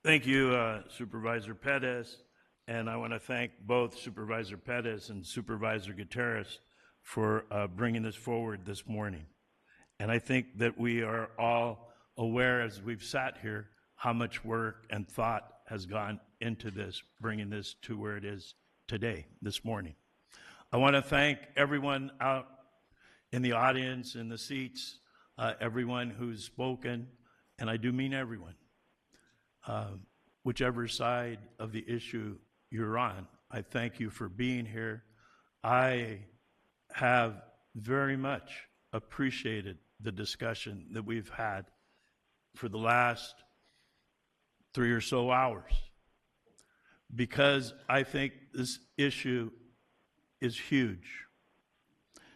Thank you, Supervisor Pettis, and I want to thank both Supervisor Pettis and Supervisor Gutierrez for bringing this forward this morning. And I think that we are all aware, as we've sat here, how much work and thought has gone into this, bringing this to where it is today, this morning. I want to thank everyone out in the audience, in the seats, everyone who's spoken, and I do mean everyone. Whichever side of the issue you're on, I thank you for being here. I have very much appreciated the discussion that we've had for the last 3 or so hours, because I think this issue is huge.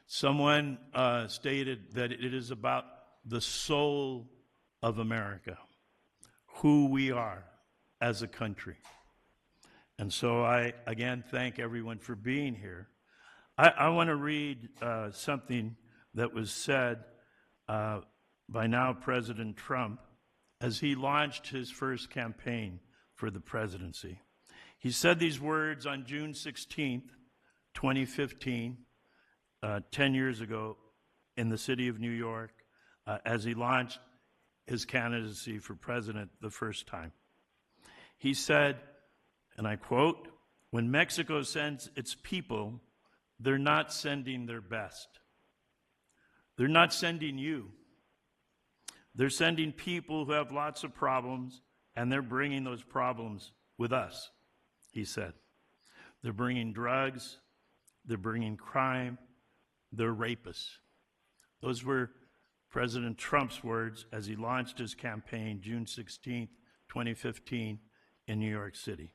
Someone stated that it is about the soul of America, who we are as a country. And so I, again, thank everyone for being here. I want to read something that was said by now President Trump as he launched his first campaign for the presidency. He said these words on June 16th, 2015, 10 years ago in the city of New York, as he launched his candidacy for president the first time. He said, and I quote, "When Mexico sends its people, they're not sending their best. They're not sending you. They're sending people who have lots of problems, and they're bringing those problems with us," he said. They're bringing drugs, they're bringing crime, they're rapists. Those were President Trump's words as he launched his campaign June 16th, 2015 in New York City.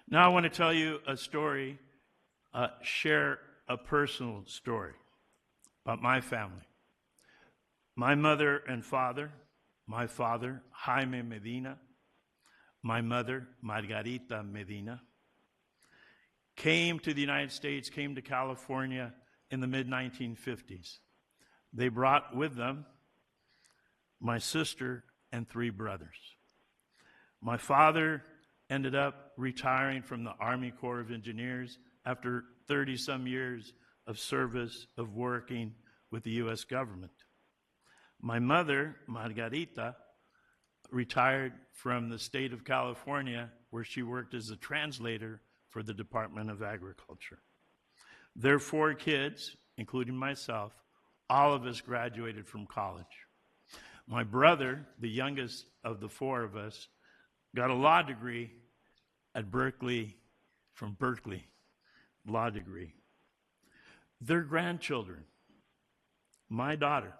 Now I want to tell you a story, share a personal story about my family. My mother and father, my father, Jaime Medina, my mother, Margarita Medina, came to the United States, came to California in the mid-1950s. They brought with them my sister and 3 brothers. My father ended up retiring from the Army Corps of Engineers after 30-some years of service, of working with the U.S. government. My mother, Margarita, retired from the state of California, where she worked as a translator for the Department of Agriculture. Their 4 kids, including myself, all of us graduated from college. My brother, the youngest of the 4 of us, got a law degree at Berkeley, from Berkeley, law degree. Their grandchildren, my daughter,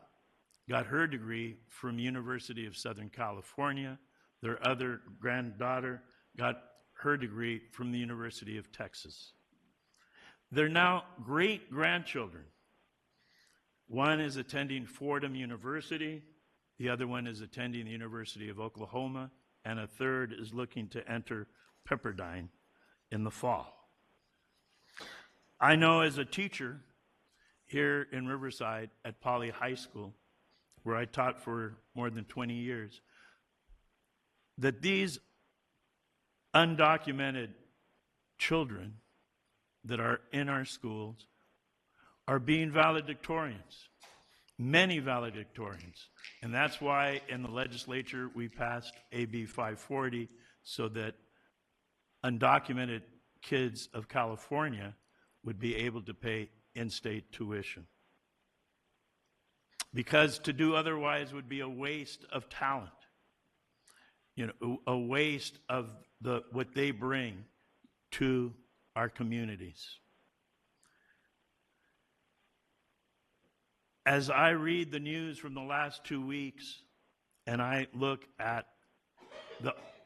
got her degree from University of Southern California. Their other granddaughter got her degree from the University of Texas. They're now great-grandchildren. One is attending Fordham University, the other one is attending the University of Oklahoma, and a third is looking to enter Pepperdine in the fall. I know as a teacher here in Riverside at Poly High School, where I taught for more than 20 years, that these undocumented children that are in our schools are being valedictorians, many valedictorians. And that's why in the legislature we passed AB 540 so that undocumented kids of California would be able to pay in-state tuition. Because to do otherwise would be a waste of talent, a waste of what they bring to our communities. As I read the news from the last 2 weeks, and I look at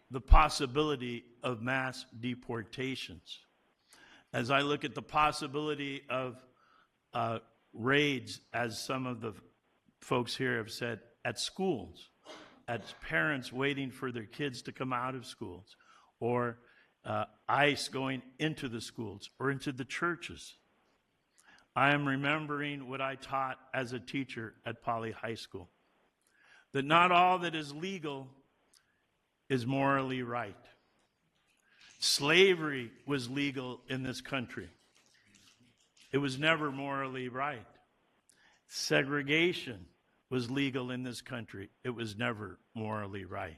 the possibility of mass deportations, as I look at the possibility of raids, as some of the folks here have said, at schools, as parents waiting for their kids to come out of schools, or ICE going into the schools or into the churches. I am remembering what I taught as a teacher at Poly High School, that not all that is legal is morally right. Slavery was legal in this country. It was never morally right. Segregation was legal in this country. It was never morally right.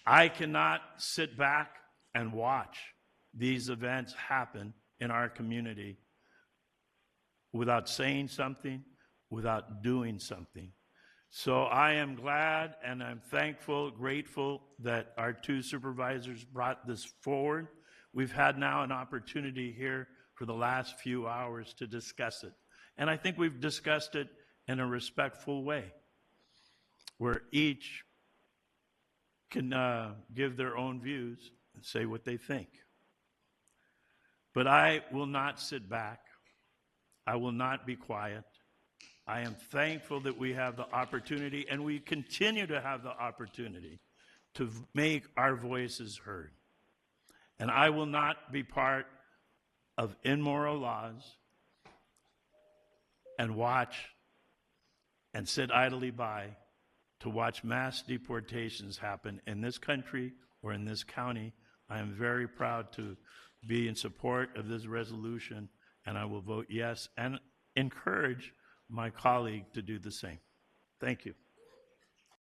I cannot sit back and watch these events happen in our community without saying something, without doing something. So I am glad and I'm thankful, grateful that our two supervisors brought this forward. We've had now an opportunity here for the last few hours to discuss it. And I think we've discussed it in a respectful way, where each can give their own views and say what they think. But I will not sit back. I will not be quiet. I am thankful that we have the opportunity, and we continue to have the opportunity to make our voices heard. And I will not be part of immoral laws and watch and sit idly by to watch mass deportations happen in this country or in this county. I am very proud to be in support of this resolution, and I will vote yes and encourage my colleague to do the same. Thank you.